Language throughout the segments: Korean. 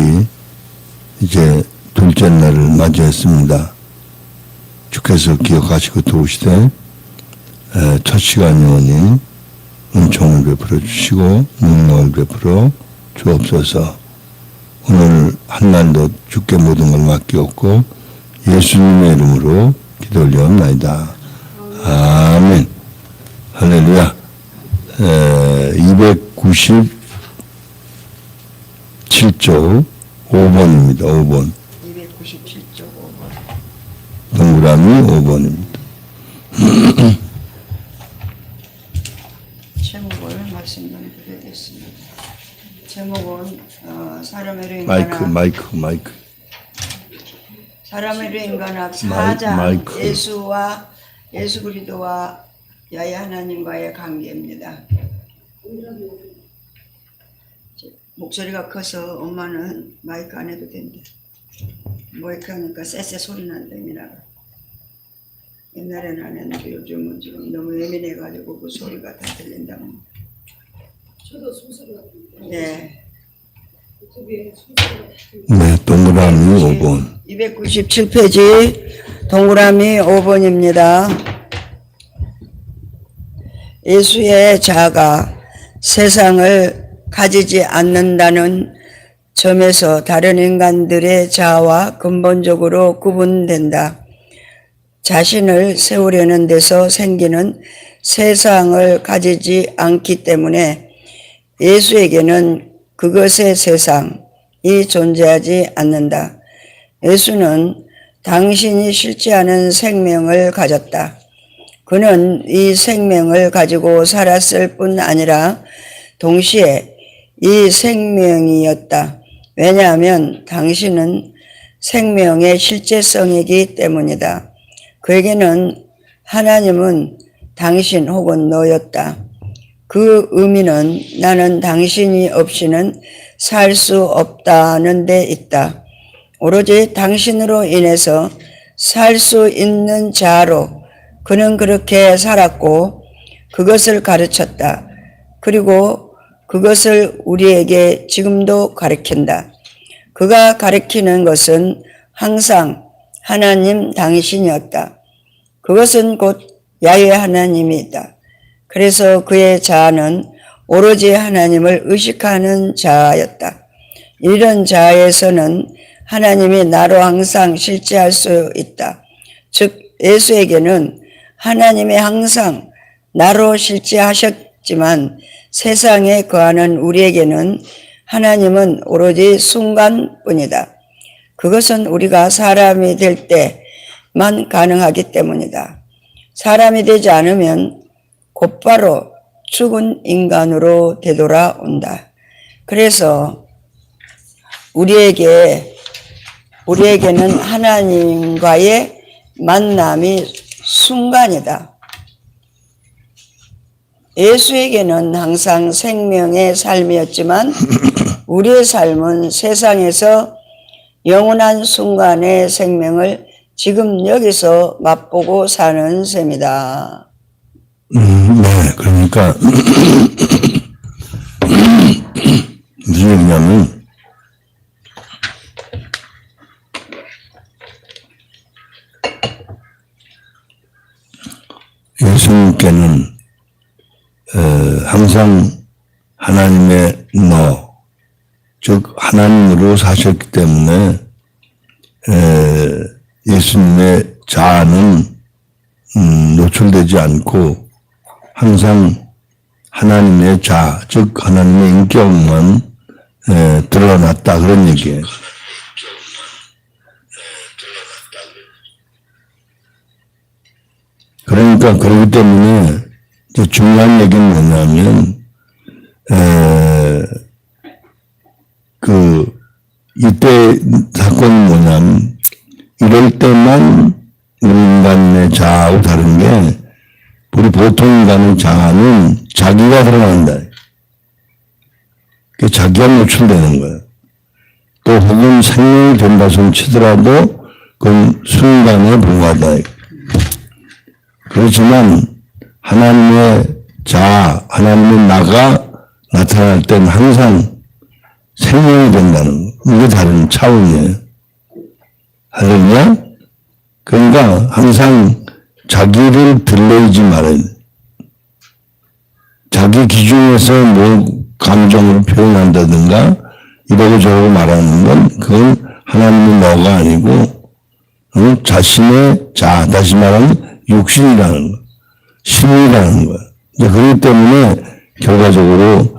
우리 이제 둘째 날을 맞이했습니다. 주께서 기억하시고 도우시되 첫 시간이오니 은총을 베풀어 주시고 능력을 베풀어 주옵소서. 오늘 한날도 주께 모든 걸 맡기옵고 예수님의 이름으로 기도 올려옵나이다. 아멘. 할렐루야. 297쪽 5번입니다. 5번. 297쪽 5번. 동그라미 5번입니다. 제목을 말씀드리겠습니다. 제목은 사람의 류 마이크. 사람의 류 인간학 4장 마이크. 예수 그리스도와 야훼 하나님과의 관계입니다. 목소리가 커서 엄마는 마이크 안 해도 된다. 마이크 하니까 쎄쎄 소리 난다. 옛날에는 안 했는데 요즘은 좀 너무 예민해가지고 그 소리가 다 들린다. 저도 숨소리가 들려요. 네. 유튜브에 숨소리가 들려요. 네, 동그라미 5번. 297페이지 동그라미 5번입니다. 예수의 자아가 세상을 가지지 않는다는 점에서 다른 인간들의 자아와 근본적으로 구분된다. 자신을 세우려는 데서 생기는 세상을 가지지 않기 때문에 예수에게는 그것의 세상이 존재하지 않는다. 예수는 당신이 실제하는 생명을 가졌다. 그는 이 생명을 가지고 살았을 뿐 아니라 동시에 이 생명이었다. 왜냐하면 당신은 생명의 실제성이기 때문이다. 그에게는 하나님은 당신 혹은 너였다. 그 의미는 나는 당신이 없이는 살 수 없다는 데 있다. 오로지 당신으로 인해서 살 수 있는 자로 그는 그렇게 살았고 그것을 가르쳤다. 그리고 그것을 우리에게 지금도 가르친다. 그가 가르치는 것은 항상 하나님 당신이었다. 그것은 곧 야훼 하나님이다. 그래서 그의 자아는 오로지 하나님을 의식하는 자아였다. 이런 자아에서는 하나님이 나로 항상 실제할 수 있다. 즉 예수에게는 하나님이 항상 나로 실제하셨지만 세상에 거하는 우리에게는 하나님은 오로지 순간뿐이다. 그것은 우리가 사람이 될 때만 가능하기 때문이다. 사람이 되지 않으면 곧바로 죽은 인간으로 되돌아온다. 그래서 우리에게는 하나님과의 만남이 순간이다. 예수에게는 항상 생명의 삶이었지만 우리의 삶은 세상에서 영원한 순간의 생명을 지금 여기서 맛보고 사는 셈이다. 네, 그러니까 무슨 얘기냐면 예수님께는 항상 하나님의 즉 하나님으로 사셨기 때문에 예수님의 자아는 노출되지 않고 항상 하나님의 자아, 즉 하나님의 인격만 드러났다 그런 얘기예요. 그러니까 그렇기 때문에 이제 중요한 얘기는 뭐냐면 이때 사건이 뭐냐면 이럴 때만 우리 인간의 자아하고 다른 게 우리 보통 인간의 자아는 자기가 드러난다. 자기가 노출되는 거예요. 또 혹은 생명이 된다 손 치더라도 그건 순간에 불과하다. 그렇지만 하나님의 자아, 하나님의 나가 나타날 때는 항상 생명이 된다는 거. 이게 다른 차원이에요. 할렐루야? 그러니까 항상 자기를 들러이지 말아야 돼. 자기 기준에서 뭐 감정을 표현한다든가 이러고 저러고 말하는 건 그건 하나님의 너가 아니고 자신의 다시 말하면 육신이라는 거, 신이라는 거야. 그렇기 때문에 결과적으로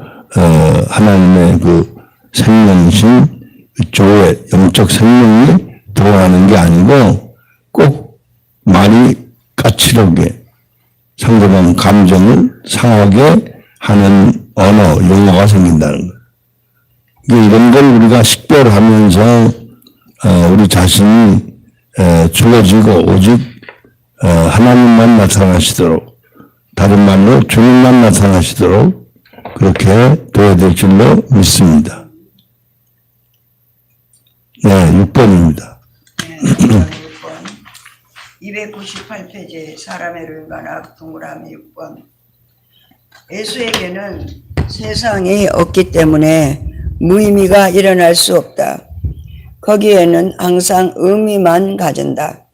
하나님의 그 생명이신 그쪽에 영적 생명이 들어가는 게 아니고 꼭 말이 까칠하게 상대방 감정을 상하게 하는 언어, 용어가 생긴다는 거예요. 이런 걸 우리가 식별하면서 우리 자신이 주어지고 오직 하나님만 나타나시도록, 다른 말로 주님만 나타나시도록 그렇게 도와야 될 줄로 믿습니다. 네, 6번입니다. 네, 6번. 298페이지 사람의 룰과나 동그라미 6번. 예수에게는 세상이 없기 때문에 무의미가 일어날 수 없다. 거기에는 항상 의미만 가진다.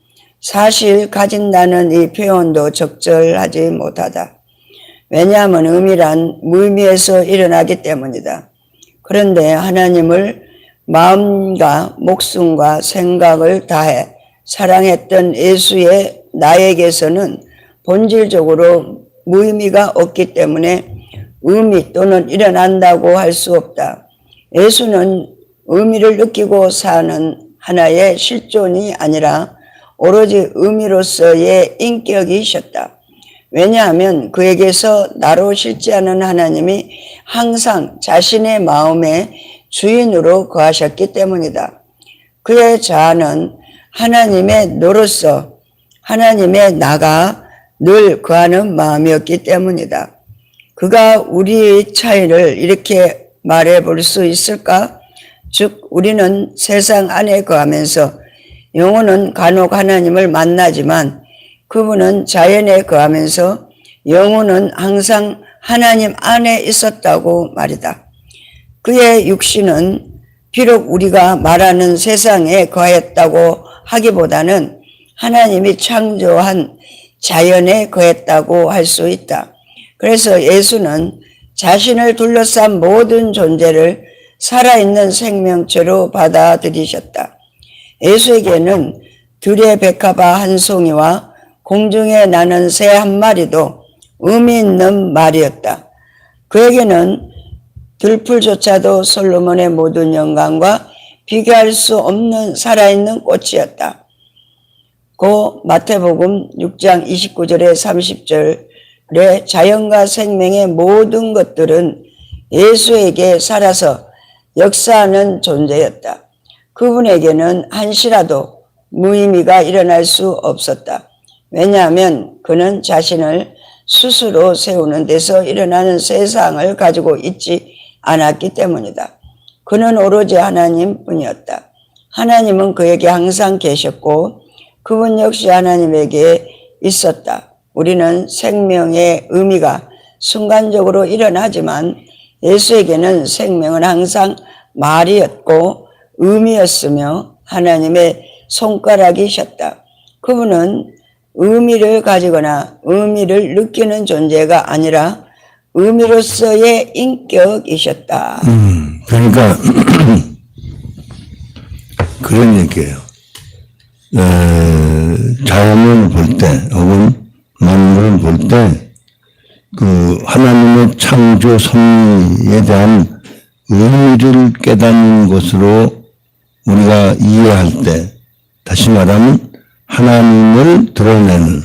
사실 가진다는 이 표현도 적절하지 못하다. 왜냐하면 의미란 무의미에서 일어나기 때문이다. 그런데 하나님을 마음과 목숨과 생각을 다해 사랑했던 예수의 나에게서는 본질적으로 무의미가 없기 때문에 의미 또는 일어난다고 할 수 없다. 예수는 의미를 느끼고 사는 하나의 실존이 아니라 오로지 의미로서의 인격이셨다. 왜냐하면 그에게서 나로 실제하는 하나님이 항상 자신의 마음의 주인으로 거하셨기 때문이다. 그의 자아는 하나님의 너로서 하나님의 나가 늘 거하는 마음이었기 때문이다. 그가 우리의 차이를 이렇게 말해 볼 수 있을까? 즉 우리는 세상 안에 거하면서 영혼은 간혹 하나님을 만나지만 그분은 자연에 거하면서 영혼은 항상 하나님 안에 있었다고 말이다. 그의 육신은 비록 우리가 말하는 세상에 거했다고 하기보다는 하나님이 창조한 자연에 거했다고 할 수 있다. 그래서 예수는 자신을 둘러싼 모든 존재를 살아있는 생명체로 받아들이셨다. 예수에게는 들의 백합화 한 송이와 공중에 나는 새 한 마리도 의미 있는 말이었다. 그에게는 들풀조차도 솔로몬의 모든 영광과 비교할 수 없는 살아있는 꽃이었다. 고 마태복음 6장 29절에 30절에 자연과 생명의 모든 것들은 예수에게 살아서 역사하는 존재였다. 그분에게는 한시라도 무의미가 일어날 수 없었다. 왜냐하면 그는 자신을 스스로 세우는 데서 일어나는 세상을 가지고 있지 않았기 때문이다. 그는 오로지 하나님뿐이었다. 하나님은 그에게 항상 계셨고 그분 역시 하나님에게 있었다. 우리는 생명의 의미가 순간적으로 일어나지만 예수에게는 생명은 항상 말이었고 의미였으며 하나님의 손가락이셨다. 그분은 의미를 가지거나 의미를 느끼는 존재가 아니라 의미로서의 인격이셨다. 그러니까 그런 얘기예요. 자연을 볼 때 혹은 만물을 볼 때 그 하나님의 창조 섭리에 대한 의미를 깨닫는 것으로 우리가 이해할 때 다시 말하면 하나님을 드러내는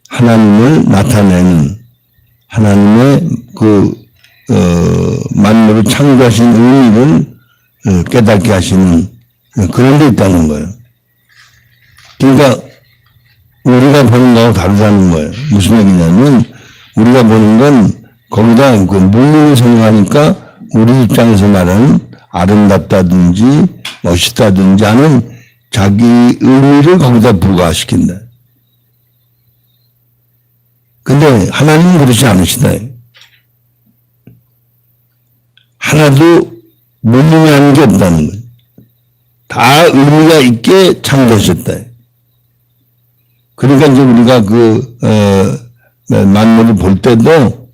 하나님을 나타내는 하나님의 만물을 창조하신 의미를 깨닫게 하시는 그런 데 있다는 거예요. 그러니까 우리가 보는 거하고 다르다는 거예요. 무슨 얘기냐면 우리가 보는 건 거기다 그 물리를 생각하니까 우리 입장에서 말하는 아름답다든지 멋있다든지 하는 자기 의미를 거기다 부과시킨다. 근데 하나님은 그렇지 않으시다. 하나도 물리하는 게 없다는 거예요. 다 의미가 있게 창조하셨다. 그러니까 이제 우리가 만물을 볼 때도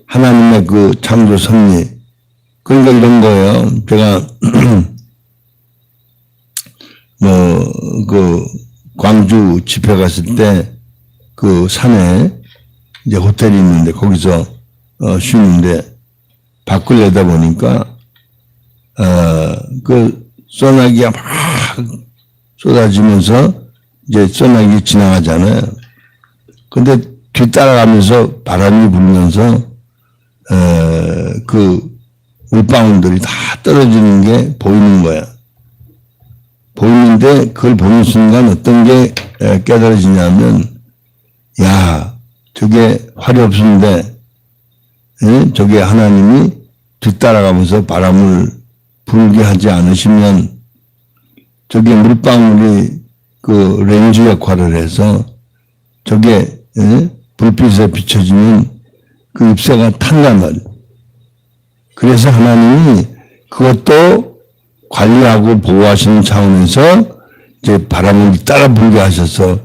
하나님의 그 창조 섭리, 그러니까 이런 거예요. 제가 광주 집회 갔을 때 그 산에 이제 호텔이 있는데 거기서 쉬는데 밖을 내다보니까 그 소나기가 막 쏟아지면서 이제 소나기 지나가잖아요. 근데 뒤따라가면서 바람이 불면서 그 물방울들이 다 떨어지는 게 보이는 거야. 보이는데 그걸 보는 순간 어떤 게 깨달아지냐면, 야, 저게 활이 없는데, 저게 하나님이 뒤따라가면서 바람을 불게 하지 않으시면 저게 물방울이 그 렌즈 역할을 해서 저게 불빛에 비춰지면 그 잎새가 탄단 말이에요. 그래서 하나님이 그것도 관리하고 보호하시는 차원에서 이제 바람을 따라 불게 하셔서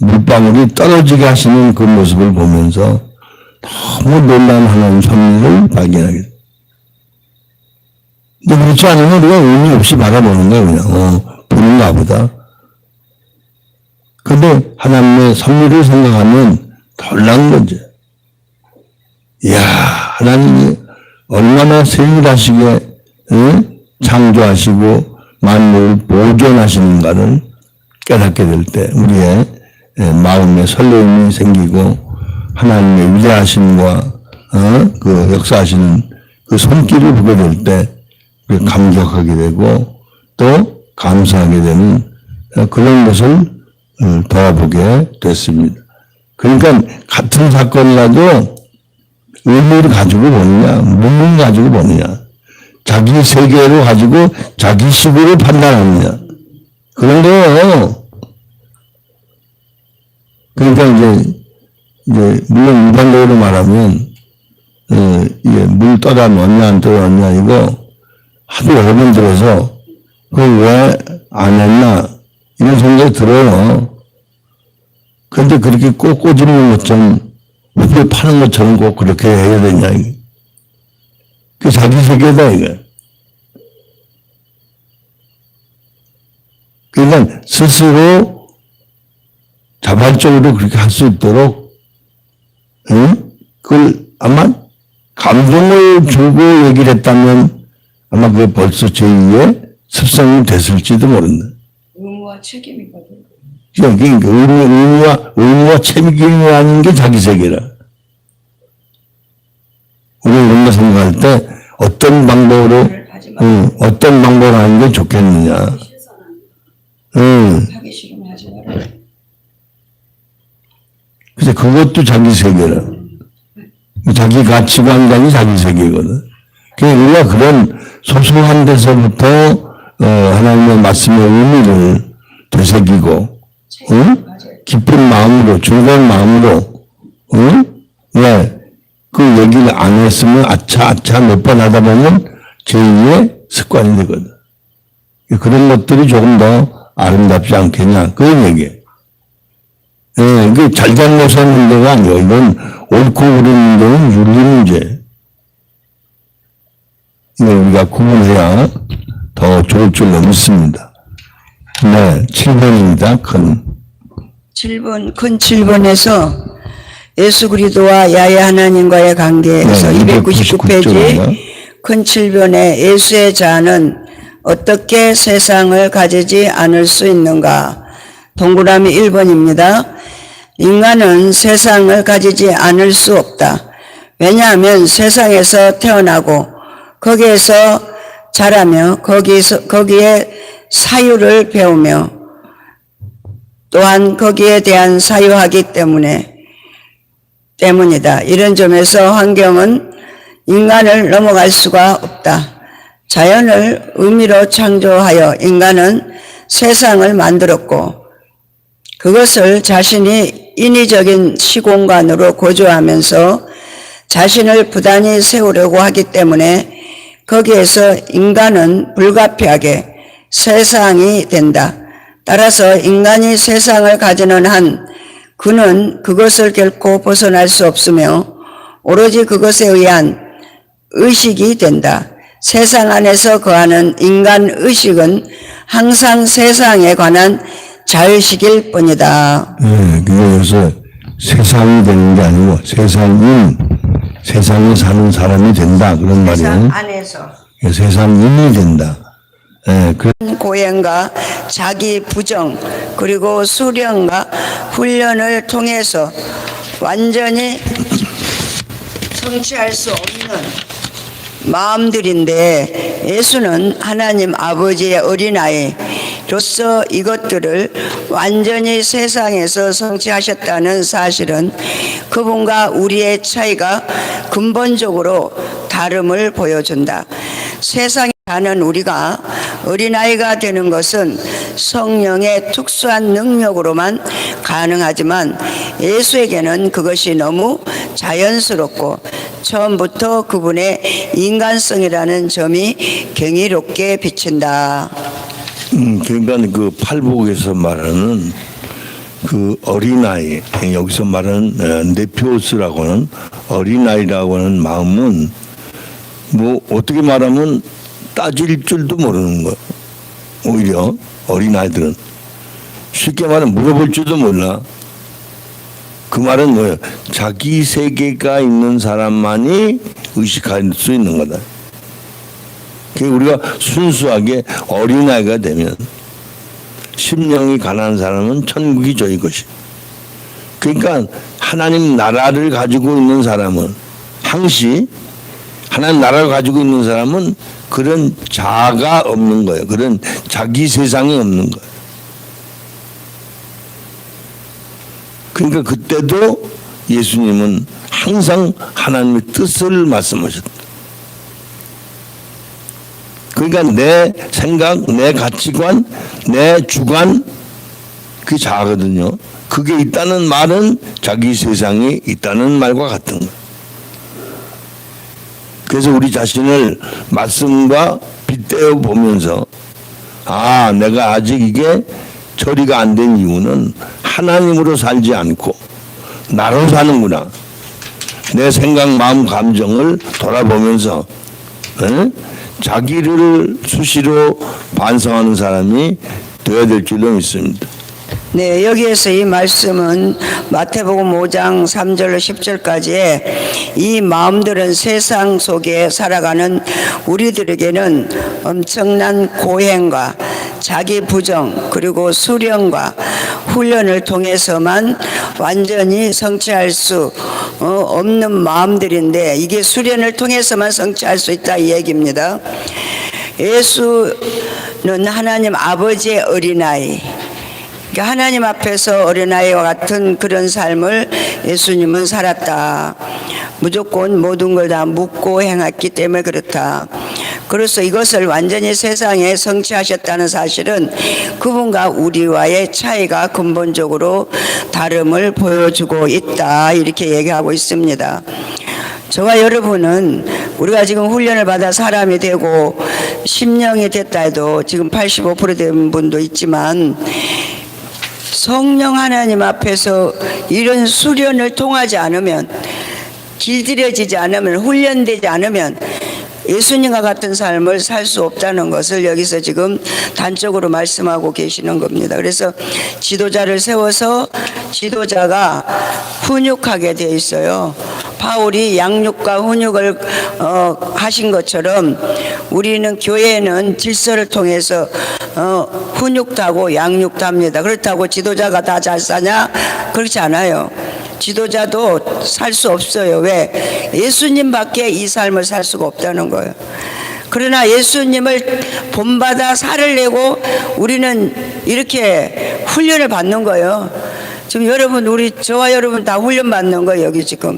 물방울이 떨어지게 하시는 그 모습을 보면서 너무 놀라운 하나님 섭리를 발견하게 돼요. 근데 그렇지 않으면 우리가 의미 없이 바라보는 거예요. 그냥 보는가 보다. 근데 하나님의 섭리를 생각하면 놀라운 거죠. 이야, 하나님이 얼마나 세밀하시게 창조하시고 만물을 보존하시는가를 깨닫게 될 때 우리의 마음에 설레임이 생기고 하나님의 위대하심과 그 역사하시는 그 손길을 보게 될 때 감격하게 되고 또 감사하게 되는 그런 것을 돌아보게 됐습니다. 그러니까 같은 사건이라도 의미를 가지고 보느냐, 무엇을 가지고 보느냐, 자기 세계로 가지고 자기 식으로 판단하느냐, 그런 거예요. 그러니까 이제 물론 일반적으로 말하면 이게 물 떠다 넣었냐 안 떠다 넣었냐 이거 하도 여러 번 들어서 그걸 왜 안 했나 이런 생각이 들어요. 그런데 그렇게 꼭 꼬집는 것처럼 우리 파는 것처럼 꼭 그렇게 해야 되냐 이게. 그 자기 세계다 이거. 그러니까 스스로 자발적으로 그렇게 할 수 있도록 그걸 아마 감동을 주고 얘기를 했다면 아마 그게 벌써 제2의 습성이 됐을지도 모른다. 의무와 책임이거든. 그러니까 의무와 책임이라는 게 자기 세계라. 우리 이런 거 생각할 때 어떤 방법으로 하는 게 좋겠느냐. 하기 싫으면 하지 마라. 그래서 그것도 자기 세계라. 자기 가치관이 자기 세계거든. 그러니까 우리가 그런 소소한 데서부터 하나님의 말씀의 의미를 되새기고 깊은 마음으로 즐거운 마음으로 왜 그 얘기를 안 했으면 아차 몇 번 하다 보면 제2의 습관이 되거든. 그런 것들이 조금 더 아름답지 않겠냐 그런 얘기예요. 이게 잘잘못의 문제가 아니에요. 이건 옳고 그른 문제는 윤리 문제. 이걸 우리가 구분해야 더 좋을 줄로 믿습니다. 네, 7번입니다. 큰 7번에서 예수 그리스도와 야훼 하나님과의 관계에서 네, 299페이지 큰 7번에 예수의 자는 어떻게 세상을 가지지 않을 수 있는가? 동그라미 1번입니다. 인간은 세상을 가지지 않을 수 없다. 왜냐하면 세상에서 태어나고 거기에서 자라며 거기에 사유를 배우며 또한 거기에 대한 사유하기 때문이다. 이런 점에서 환경은 인간을 넘어갈 수가 없다. 자연을 의미로 창조하여 인간은 세상을 만들었고 그것을 자신이 인위적인 시공간으로 거주하면서 자신을 부단히 세우려고 하기 때문에 거기에서 인간은 불가피하게 세상이 된다. 따라서 인간이 세상을 가지는 한 그는 그것을 결코 벗어날 수 없으며 오로지 그것에 의한 의식이 된다. 세상 안에서 거하는 인간 의식은 항상 세상에 관한 자의식일 뿐이다. 네, 그래서 세상이 되는 게 아니고 세상에 사는 사람이 된다 그런 세상 말이에요. 안에서 세상인이 된다. 예, 그 고행과 자기 부정 그리고 수련과 훈련을 통해서 완전히 성취할 수 없는 마음들인데 예수는 하나님 아버지의 어린아이로서 이것들을 완전히 세상에서 성취하셨다는 사실은 그분과 우리의 차이가 근본적으로 다름을 보여준다. 세상에 사는 우리가 어린아이가 되는 것은 성령의 특수한 능력으로만 가능하지만 예수에게는 그것이 너무 자연스럽고 처음부터 그분의 인간성이라는 점이 경이롭게 비친다. 그러니까 그 팔복에서 말하는 그 어린아이, 여기서 말하는 네피오스라고 하는 어린아이라고 하는 마음은 뭐 어떻게 말하면 따질 줄도 모르는 거. 오히려 어린아이들은 쉽게 말하면 물어볼 줄도 몰라. 그 말은 뭐예요? 자기 세계가 있는 사람만이 의식할 수 있는 거다. 우리가 순수하게 어린아이가 되면 심령이 가난한 사람은 천국이 저희 것이. 그러니까 하나님 나라를 가지고 있는 사람은 항시 하나님 나라를 가지고 있는 사람은 그런 자아가 없는 거예요. 그런 자기 세상이 없는 거예요. 그러니까 그때도 예수님은 항상 하나님의 뜻을 말씀하셨다. 그러니까 내 생각, 내 가치관, 내 주관, 그게 자아거든요. 그게 있다는 말은 자기 세상이 있다는 말과 같은 거예요. 그래서 우리 자신을 말씀과 빗대어 보면서 아, 내가 아직 이게 처리가 안 된 이유는 하나님으로 살지 않고 나로 사는구나. 내 생각, 마음, 감정을 돌아보면서 자기를 수시로 반성하는 사람이 되어야 될 줄로 믿습니다. 네, 여기에서 이 말씀은 마태복음 5장 3절로 10절까지의 이 마음들은 세상 속에 살아가는 우리들에게는 엄청난 고행과 자기 부정 그리고 수련과 훈련을 통해서만 완전히 성취할 수 없는 마음들인데 이게 수련을 통해서만 성취할 수 있다 이 얘기입니다. 예수는 하나님 아버지의 어린아이, 하나님 앞에서 어린아이와 같은 그런 삶을 예수님은 살았다. 무조건 모든 걸 다 묻고 행했기 때문에 그렇다. 그래서 이것을 완전히 세상에 성취하셨다는 사실은 그분과 우리와의 차이가 근본적으로 다름을 보여주고 있다. 이렇게 얘기하고 있습니다. 저와 여러분은 우리가 지금 훈련을 받아 사람이 되고 심령이 됐다 해도 지금 85% 된 분도 있지만 성령 하나님 앞에서 이런 수련을 통하지 않으면 길들여지지 않으면 훈련되지 않으면 예수님과 같은 삶을 살 수 없다는 것을 여기서 지금 단적으로 말씀하고 계시는 겁니다. 그래서 지도자를 세워서 지도자가 훈육하게 돼 있어요. 바울이 양육과 훈육을 하신 것처럼 우리는 교회는 질서를 통해서 훈육도 하고 양육도 합니다. 그렇다고 지도자가 다 잘 사냐? 그렇지 않아요. 지도자도 살 수 없어요. 왜? 예수님밖에 이 삶을 살 수가 없다는 거예요. 그러나 예수님을 본받아 살을 내고 우리는 이렇게 훈련을 받는 거예요. 지금 여러분, 저와 여러분 다 훈련 받는 거예요. 여기 지금.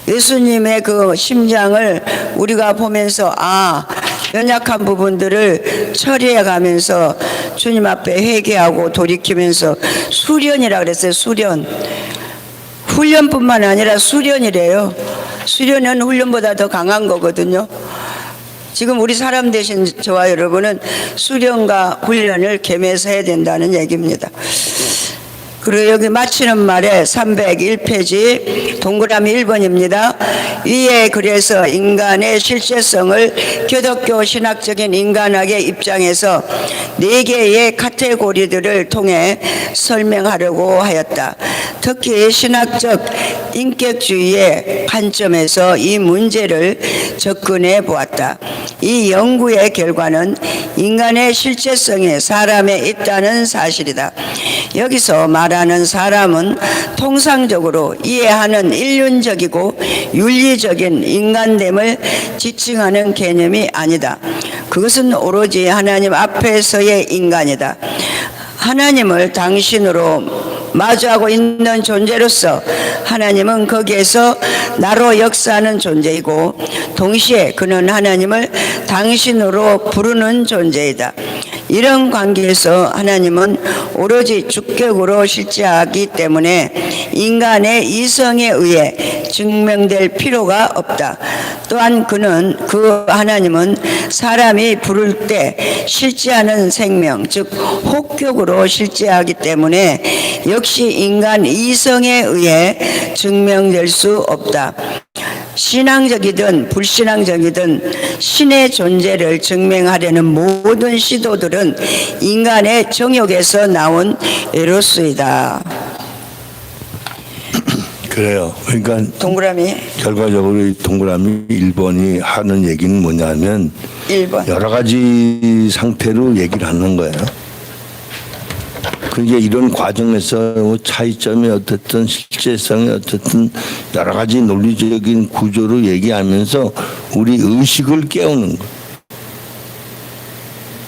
예수님의 그 심장을 우리가 보면서 연약한 부분들을 처리해 가면서 주님 앞에 회개하고 돌이키면서 수련이라 그랬어요. 수련. 훈련뿐만 아니라 수련이래요. 수련은 훈련보다 더 강한 거거든요. 지금 우리 사람 되신 저와 여러분은 수련과 훈련을 겸해서 해야 된다는 얘기입니다. 그리고 여기 마치는 말에 301페이지 동그라미 1번입니다. 위에 그래서 인간의 실제성을 기독교 신학적인 인간학의 입장에서 4개의 카테고리들을 통해 설명하려고 하였다. 특히 신학적 인격주의의 관점에서 이 문제를 접근해 보았다. 이 연구의 결과는 인간의 실제성이 사람에 있다는 사실이다. 여기서 말하는 사람은 통상적으로 이해하는 인륜적이고 윤리적인 인간됨을 지칭하는 개념이 아니다. 그것은 오로지 하나님 앞에서의 인간이다. 하나님을 당신으로 마주하고 있는 존재로서 하나님은 거기에서 나로 역사하는 존재이고 동시에 그는 하나님을 당신으로 부르는 존재이다. 이런 관계에서 하나님은 오로지 주격으로 실제하기 때문에 인간의 이성에 의해 증명될 필요가 없다. 또한 그 하나님은 사람이 부를 때 실제하는 생명, 즉 혹격으로 실제하기 때문에 역시 인간 이성에 의해 증명될 수 없다. 신앙적이든 불신앙적이든 신의 존재를 증명하려는 모든 시도들은 인간의 정욕에서 나온 에로스이다. 그래요. 그러니까 동그라미 결과적으로 이 동그라미 1번이 하는 얘기는 뭐냐면 1번. 여러 가지 상태로 얘기를 하는 거예요. 그게 이런 과정에서 차이점이 어떻든 실제성이 어떻든 여러 가지 논리적인 구조로 얘기하면서 우리 의식을 깨우는 거예요.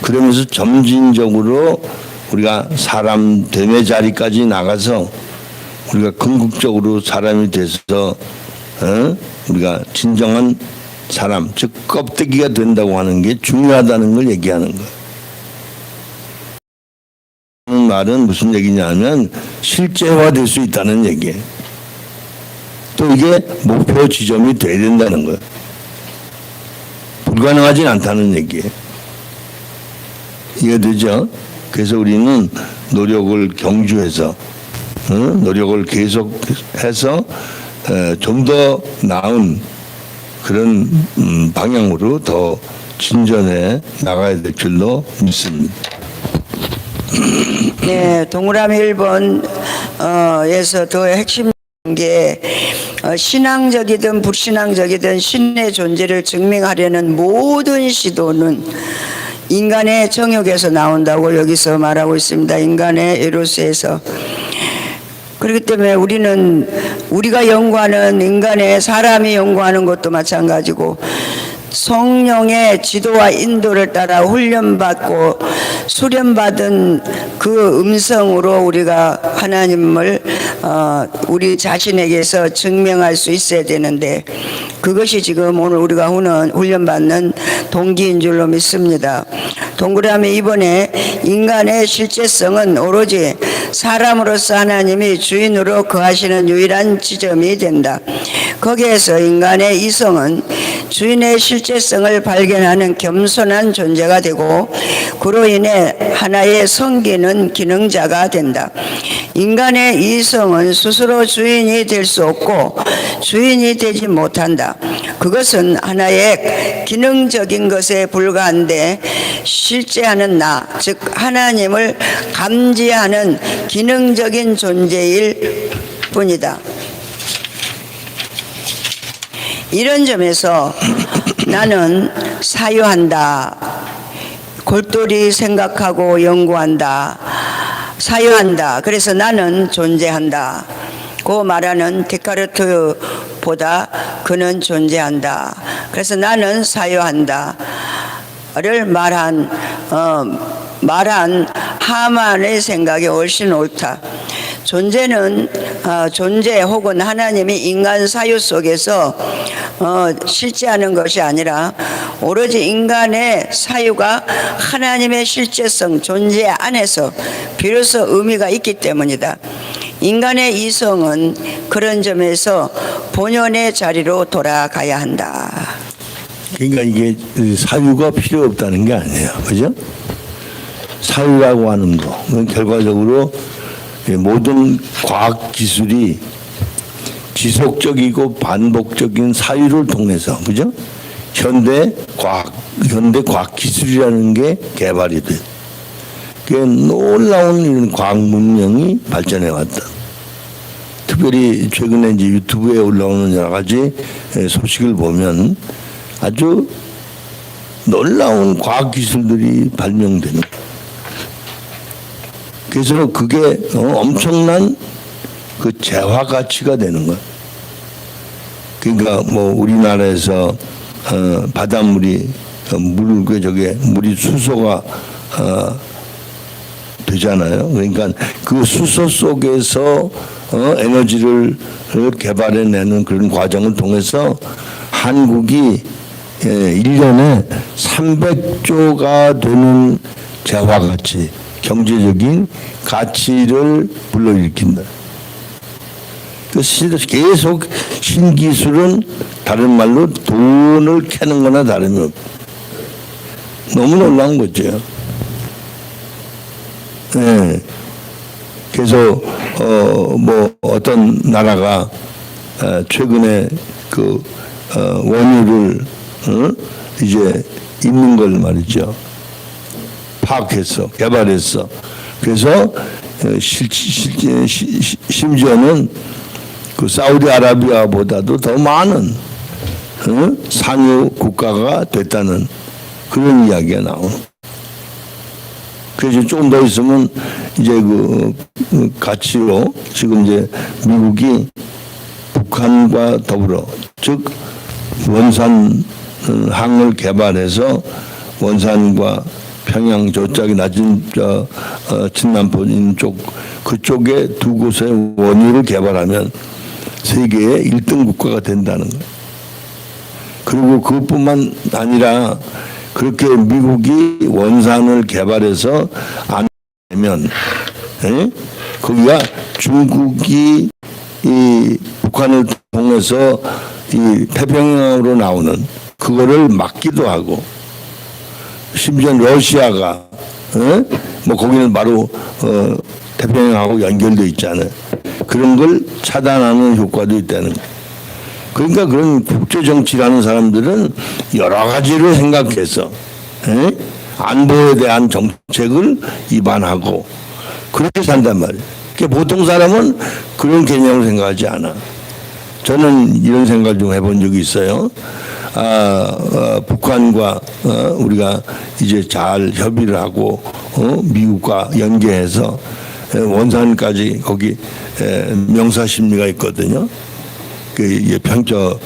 그러면서 점진적으로 우리가 사람 됨의 자리까지 나가서 우리가 궁극적으로 사람이 돼서 우리가 진정한 사람, 즉 껍데기가 된다고 하는 게 중요하다는 걸 얘기하는 거예요. 말은 무슨 얘기냐면 실제화될 수 있다는 얘기예요. 또 이게 목표 지점이 돼야 된다는 거예요. 불가능하진 않다는 얘기예요. 이해되죠? 그래서 우리는 노력을 경주해서 노력을 계속해서 좀 더 나은 그런 방향으로 더 진전해 나가야 될 줄로 믿습니다. 네, 동그라미 1번에서 더 핵심 게 신앙적이든 불신앙적이든 신의 존재를 증명하려는 모든 시도는 인간의 정욕에서 나온다고 여기서 말하고 있습니다. 인간의 에로스에서. 그렇기 때문에 우리가 연구하는 인간의 사람이 연구하는 것도 마찬가지고 성령의 지도와 인도를 따라 훈련받고 수련받은 그 음성으로 우리가 하나님을 우리 자신에게서 증명할 수 있어야 되는데 그것이 지금 오늘 우리가 훈련받는 동기인 줄로 믿습니다. 동그라미 이번에 인간의 실제성은 오로지 사람으로서 하나님이 주인으로 거하시는 유일한 지점이 된다. 거기에서 인간의 이성은 주인의 실제성을 발견하는 겸손한 존재가 되고 그로 인해 하나의 섬기는 기능자가 된다. 인간의 이성은 스스로 주인이 될 수 없고 주인이 되지 못한다. 그것은 하나의 기능적인 것에 불과한데 실제하는 나, 즉 하나님을 감지하는 기능적인 존재일 뿐이다. 이런 점에서 나는 사유한다. 골똘히 생각하고 연구한다. 사유한다. 그래서 나는 존재한다. 그 말하는 데카르트보다 그는 존재한다. 그래서 나는 사유한다. 를 말한 하만의 생각이 훨씬 옳다. 존재는 존재 혹은 하나님이 인간 사유 속에서 실제하는 것이 아니라 오로지 인간의 사유가 하나님의 실제성 존재 안에서 비로소 의미가 있기 때문이다. 인간의 이성은 그런 점에서 본연의 자리로 돌아가야 한다. 그러니까 이게 사유가 필요 없다는 게 아니에요. 그죠? 사유라고 하는 거. 그건 결과적으로 모든 과학 기술이 지속적이고 반복적인 사유를 통해서, 그죠? 현대 과학 기술이라는 게 개발이 돼. 그 놀라운 이런 과학 문명이 발전해 왔다. 특별히 최근에 이제 유튜브에 올라오는 여러 가지 소식을 보면 아주 놀라운 과학 기술들이 발명되는. 그래서 그게 엄청난 그 재화 가치가 되는 거야. 그러니까 뭐 우리나라에서 바닷물이 물이 수소가 되잖아요. 그러니까 그 수소 속에서 에너지를 개발해내는 그런 과정을 통해서 한국이 1년에 300조가 되는 재화 가치, 경제적인 가치를 불러일으킨다. 계속 신기술은 다른 말로 돈을 캐는 거나 다름이 없다. 너무 놀라운 거죠. 네. 그래서 뭐 어떤 나라가 최근에 그 원유를 이제 있는 걸 말이죠. 파악했어, 개발했어. 그래서 심지어는 그 사우디아라비아보다도 더 많은 산유 국가가 됐다는 그런 이야기가 나오는. 그래서 조금 더 있으면 이제 그 가치로 지금 이제 미국이 북한과 더불어 즉 원산 항을 개발해서 원산과 평양 저쪽이 낮은 진남포 있는 쪽 그쪽에 두 곳에 원유를 개발하면 세계의 1등 국가가 된다는 거예요. 그리고 그것뿐만 아니라 그렇게 미국이 원산을 개발해서 안 되면 거기가 중국이 이 북한을 통해서 이 태평양으로 나오는 그거를 막기도 하고 심지어 러시아가 뭐 거기는 바로 태평양하고 연결돼 있잖아요. 그런 걸 차단하는 효과도 있다는 거예요. 그러니까 그런 국제 정치라는 사람들은 여러 가지를 생각해서 안보에 대한 정책을 입안하고 그렇게 산단 말이에요. 그러니까 보통 사람은 그런 개념을 생각하지 않아. 저는 이런 생각을 좀 해본 적이 있어요. 북한과 우리가 이제 잘 협의를 하고 미국과 연계해서 원산까지 거기 명사심리가 있거든요. 그 평저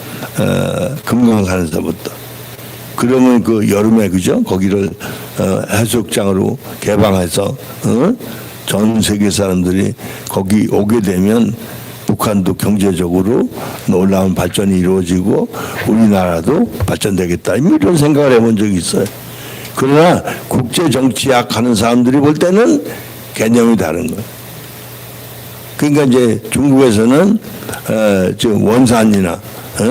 금강산에서부터 그러면 그 여름에 그죠 거기를 해수욕장으로 개방해서 전 세계 사람들이 거기 오게 되면 북한도 경제적으로 놀라운 발전이 이루어지고 우리나라도 발전되겠다 이런 생각을 해본 적이 있어요. 그러나 국제 정치학 하는 사람들이 볼 때는 개념이 다른 거예요. 그러니까 이제 중국에서는 원산이나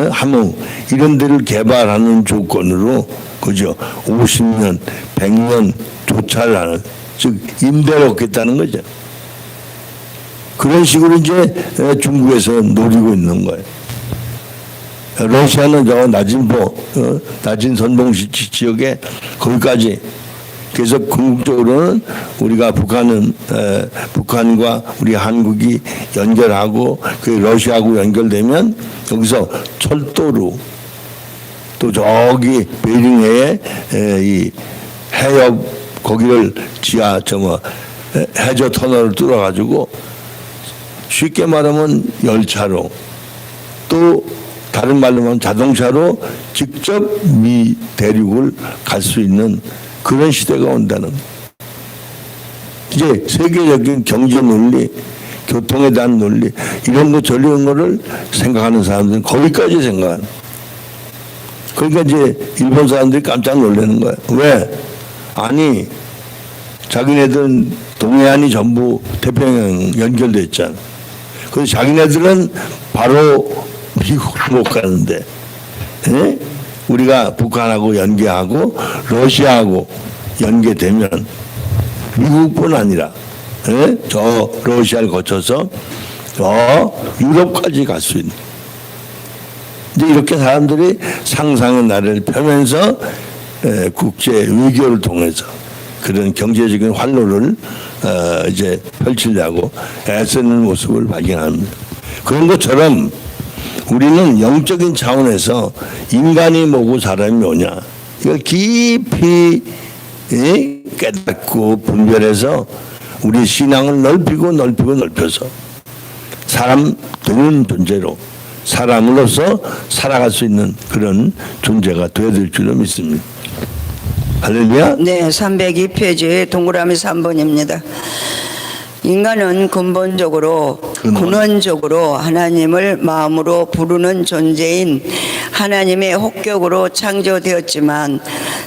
함흥 이런 데를 개발하는 조건으로 그죠 50년, 100년 조차를 하는 즉 임대를 얻겠다는 거죠. 그런 식으로 이제 중국에서 노리고 있는 거예요. 러시아는 저 낮은 선봉시 지역에 거기까지. 그래서 궁극적으로는 우리가 북한과 우리 한국이 연결하고 그 러시아하고 연결되면 여기서 철도로 또 저기 베링해에 이 해협 거기를 해저 터널을 뚫어가지고 쉽게 말하면 열차로 또 다른 말로 하면 자동차로 직접 미 대륙을 갈 수 있는 그런 시대가 온다는 이제 세계적인 경제 논리, 교통에 대한 논리 이런 거 저런 거를 생각하는 사람들은 거기까지 생각하는. 그러니까 이제 일본 사람들이 깜짝 놀라는 거야. 왜? 아니 자기네들은 동해안이 전부 태평양 연결돼 있잖아. 그래서 자기네들은 바로 미국을 못 가는데 우리가 북한하고 연계하고 러시아하고 연계되면 미국뿐 아니라 저 러시아를 거쳐서 저 유럽까지 갈 수 있는. 이제 이렇게 사람들이 상상의 나래를 펴면서 국제 외교를 통해서 그런 경제적인 활로를 이제 펼치려고 애쓰는 모습을 발견합니다. 그런 것처럼 우리는 영적인 차원에서 인간이 뭐고 사람이 뭐냐 이걸 깊이 깨닫고 분별해서 우리 신앙을 넓혀서 사람 되는 존재로 사람으로서 살아갈 수 있는 그런 존재가 되어야 될 줄로 믿습니다. 할렐루야. 네, 302페이지 동그라미 3번입니다. 인간은 근원적으로 하나님을 마음으로 부르는 존재인 하나님의 혹격으로 창조되었지만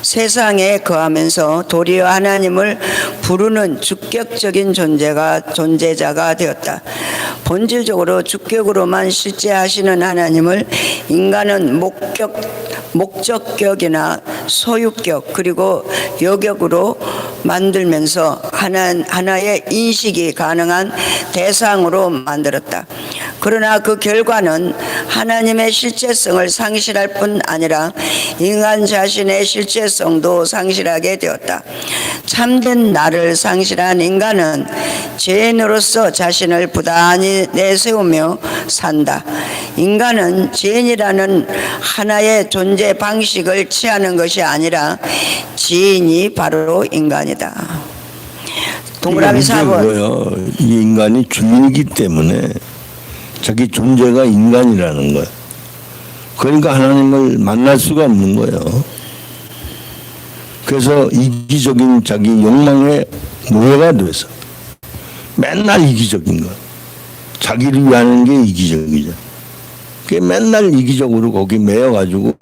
세상에 거하면서 도리어 하나님을 부르는 주격적인 존재자가 되었다. 본질적으로 주격으로만 실제하시는 하나님을 인간은 목적격이나 소유격 그리고 여격으로 만들면서 하나의 인식이 가능한 대상으로 만들었다. 그러나 그 결과는 하나님의 실제성을 상실할 뿐 아니라 인간 자신의 실제성도 상실하게 되었다. 참된 나를 상실한 인간은 죄인으로서 자신을 부단히 내세우며 산다. 인간은 죄인이라는 하나의 존재 방식을 취하는 것이 아니라 지인이 바로 인간이다. 동그라미 4번. 이 인간이 주인이기 때문에 자기 존재가 인간이라는 거야. 그러니까 하나님을 만날 수가 없는 거예요. 그래서 이기적인 자기 욕망의 노예가 돼서 맨날 이기적인 거야. 자기를 위하는 게 이기적이죠. 그게 맨날 이기적으로 거기 매여가지고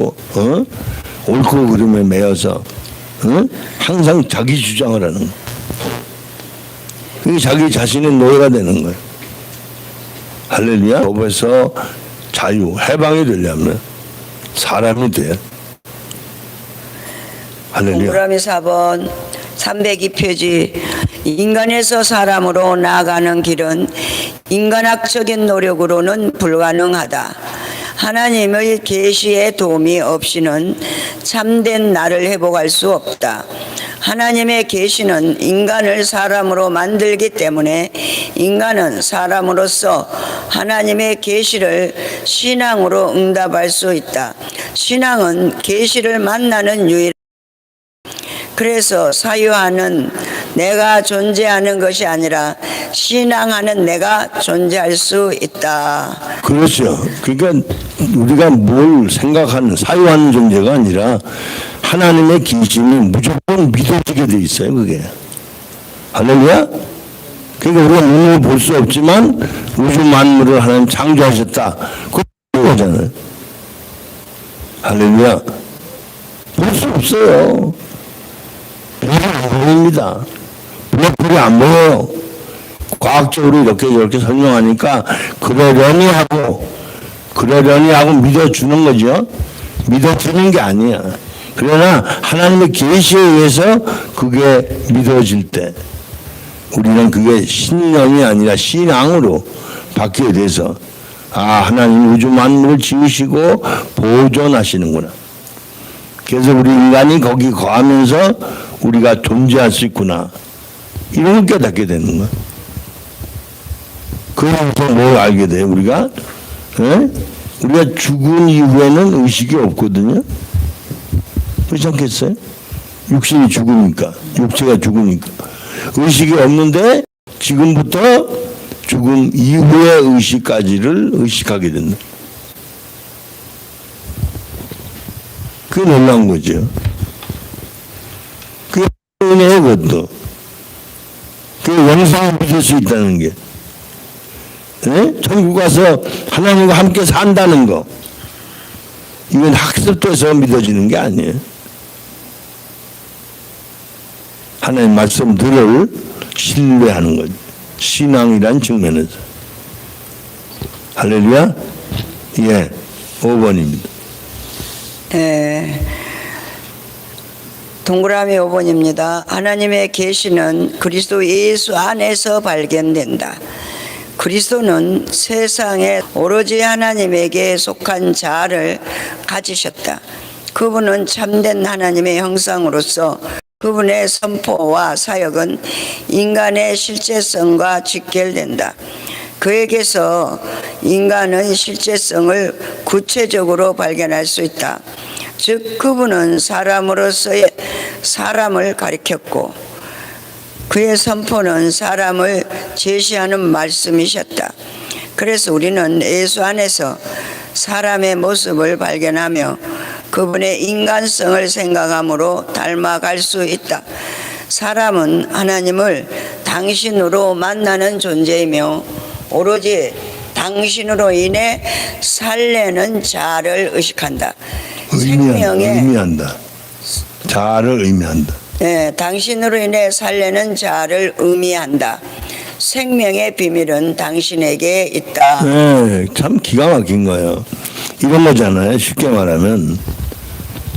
옳고 그름에 매여서 항상 자기 주장을 하는 거야. 그게 자기 자신의 노예가 되는 거예요. 할렐루야. 법에서 자유, 해방이 되려면 사람이 돼요. 할렐루야. 동그라미 4번 302페이지 인간에서 사람으로 나아가는 길은 인간학적인 노력으로는 불가능하다. 하나님의 계시의 도움이 없이는 참된 나를 회복할 수 없다. 하나님의 계시는 인간을 사람으로 만들기 때문에 인간은 사람으로서 하나님의 계시를 신앙으로 응답할 수 있다. 신앙은 계시를 만나는 유일. 그래서 사유하는 내가 존재하는 것이 아니라 신앙하는 내가 존재할 수 있다. 그렇죠. 그러니까 우리가 뭘 생각하는 사유하는 존재가 아니라 하나님의 계시는 무조건 믿어지게 돼 있어요. 그게. 할렐루야. 그러니까 우리가 눈으로 볼 수 없지만 우주 만물을 하나님 창조하셨다. 그거 거잖아요. 할렐루야. 볼 수 없어요. 별이 안 보입니다. 블랙홀이 안 보여요. 과학적으로 이렇게 설명하니까 그러려니 하고 믿어주는 거죠. 믿어주는 게 아니야. 그러나 하나님의 계시에 의해서 그게 믿어질 때 우리는 그게 신념이 아니라 신앙으로 바뀌게 돼서 하나님 우주 만물을 지으시고 보존하시는구나. 그래서 우리 인간이 거기 거하면서 우리가 존재할 수 있구나. 이런 걸 깨닫게 되는 거야. 그러면서 뭘 알게 돼요, 우리가? 우리가 죽은 이후에는 의식이 없거든요. 그렇지 않겠어요? 육신이 죽으니까, 육체가 죽으니까. 의식이 없는데 지금부터 죽음 이후의 의식까지를 의식하게 된다. 그게 놀라운 거죠. 그게 은혜예요, 그것도. 그게 영생을 믿을 수 있다는 게. 천국 가서 하나님과 함께 산다는 거. 이건 학습돼서 믿어지는 게 아니에요. 하나님 말씀들을 신뢰하는 거죠. 신앙이란 측면에서. 할렐루야. 예, 5번입니다. 동그라미 5번입니다. 하나님의 계시는 그리스도 예수 안에서 발견된다. 그리스도는 세상에 오로지 하나님에게 속한 자를 가지셨다. 그분은 참된 하나님의 형상으로서 그분의 선포와 사역은 인간의 실제성과 직결된다. 그에게서 인간은 실제성을 구체적으로 발견할 수 있다. 즉 그분은 사람으로서의 사람을 가리켰고 그의 선포는 사람을 제시하는 말씀이셨다. 그래서 우리는 예수 안에서 사람의 모습을 발견하며 그분의 인간성을 생각함으로 닮아갈 수 있다. 사람은 하나님을 당신으로 만나는 존재이며 오로지 당신으로 인해 살려는 자를 의식한다. 의미한다. 자를 의미한다. 당신으로 인해 살려는 자를 의미한다. 생명의 비밀은 당신에게 있다. 참 기가 막힌 거예요. 이런 거잖아요. 쉽게 말하면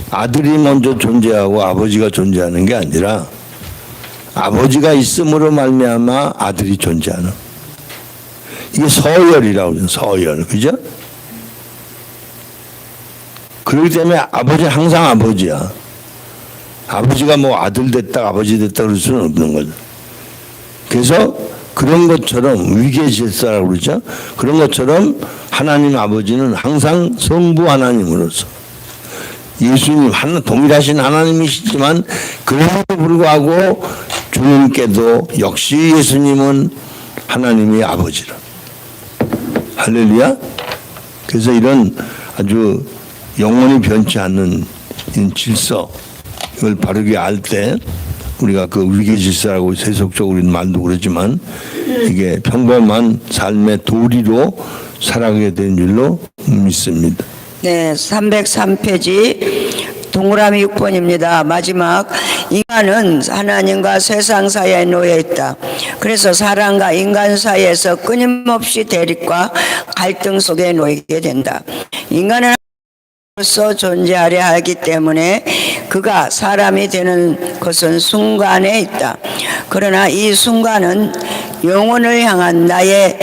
아들이 먼저 존재하고 아버지가 존재하는 게 아니라 아버지가 있음으로 말미암아 아들이 존재하는. 이게 서열이라고 그러죠. 서열. 그죠? 그렇기 때문에 아버지는 항상 아버지야. 아버지가 뭐 아들 됐다 아버지 됐다 그럴 수는 없는 거죠. 그래서 그런 것처럼 위계 질서라고 그러죠. 그런 것처럼 하나님 아버지는 항상 성부 하나님으로서 예수님 동일하신 하나님이시지만 그럼에도 불구하고 주님께도 역시 예수님은 하나님의 아버지라. 할렐루야. 그래서 이런 아주 영원히 변치 않는 이런 질서 이걸 바르게 알 때 우리가 그 위계 질서라고 세속적으로 말도 그러지만 이게 평범한 삶의 도리로 살아가게 된 줄로 믿습니다. 303페이지 동그라미 6번입니다. 마지막 인간은 하나님과 세상 사이에 놓여 있다. 그래서 사람과 인간 사이에서 끊임없이 대립과 갈등 속에 놓이게 된다. 인간은 하나님으로서 존재하려 하기 때문에 그가 사람이 되는 것은 순간에 있다. 그러나 이 순간은 영혼을 향한 나의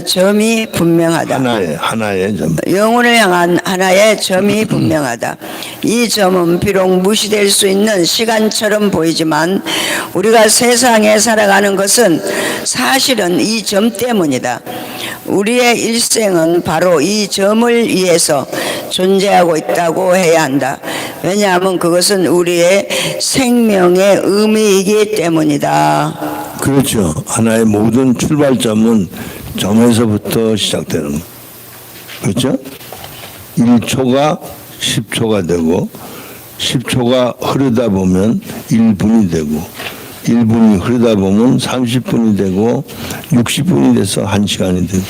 점이 분명하다. 하나의 점. 영혼을 향한 하나의 점이 분명하다. 이 점은 비록 무시될 수 있는 시간처럼 보이지만 우리가 세상에 살아가는 것은 사실은 이 점 때문이다. 우리의 일생은 바로 이 점을 위해서 존재하고 있다고 해야 한다. 왜냐하면 그것은 우리의 생명의 의미이기 때문이다. 그렇죠. 하나의 모든 출발점은 점에서부터 시작되는 거. 그렇죠? 1초가 10초가 되고 10초가 흐르다 보면 1분이 되고 1분이 흐르다 보면 30분이 되고 60분이 돼서 1시간이 되고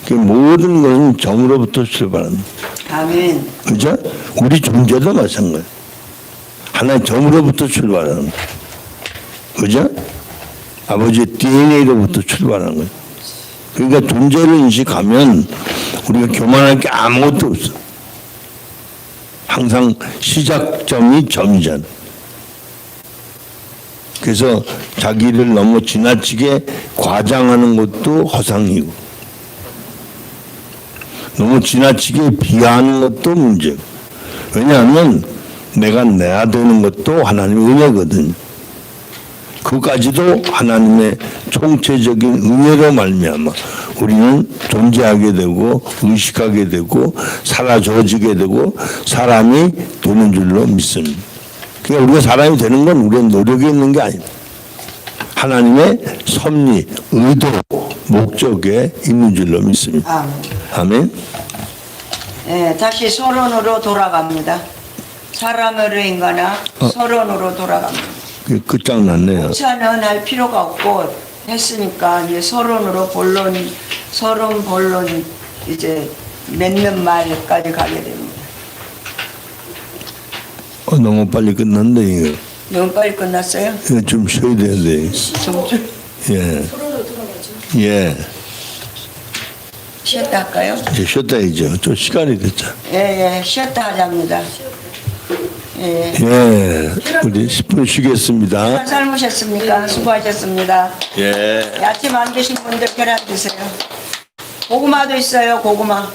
그 모든 것은 점으로부터 출발합니다. 아멘. 그죠? 우리 존재도 마찬가지. 하나의 점으로부터 출발하는 거예요. 그죠? 아버지의 DNA로부터 출발하는 거예요. 그러니까 존재를 인식하면 우리가 교만할 게 아무것도 없어. 항상 시작점이 점이잖아. 그래서 자기를 너무 지나치게 과장하는 것도 허상이고 너무 지나치게 비하하는 것도 문제고. 왜냐하면 내가 내야 되는 것도 하나님의 은혜거든요. 그까지도 하나님의 총체적인 은혜로 말미암아 우리는 존재하게 되고 의식하게 되고 사라져지게 되고 사람이 되는 줄로 믿습니다. 그러니까 우리가 사람이 되는 건 우리의 노력에 있는 게 아니다. 하나님의 섭리, 의도, 목적에 있는 줄로 믿습니다. 아멘. 네, 다시 서론으로 돌아갑니다. 사람으로 인간아 서론으로 돌아갑니다. 끝장났네요. 목차는 할 필요가 없고 했으니까 이제 서론으로 본론 이제 몇몇 말까지 가게 됩니다. 너무 빨리 끝났는데 이거. 너무 빨리 끝났어요? 이거 좀 쉬어야 되는데. 좀. 예. 서론으로 돌아가죠. 예. 쉬었다 할까요? 예, 쉬었다 해야죠. 좀 시간이 됐잖아. 예, 쉬었다 하자입니다. 예. 예, 우리 10분 쉬겠습니다. 잘 삶으셨습니까? 수고하셨습니다. 예. 아침 안 드신 분들 계란 드세요. 고구마도 있어요, 고구마.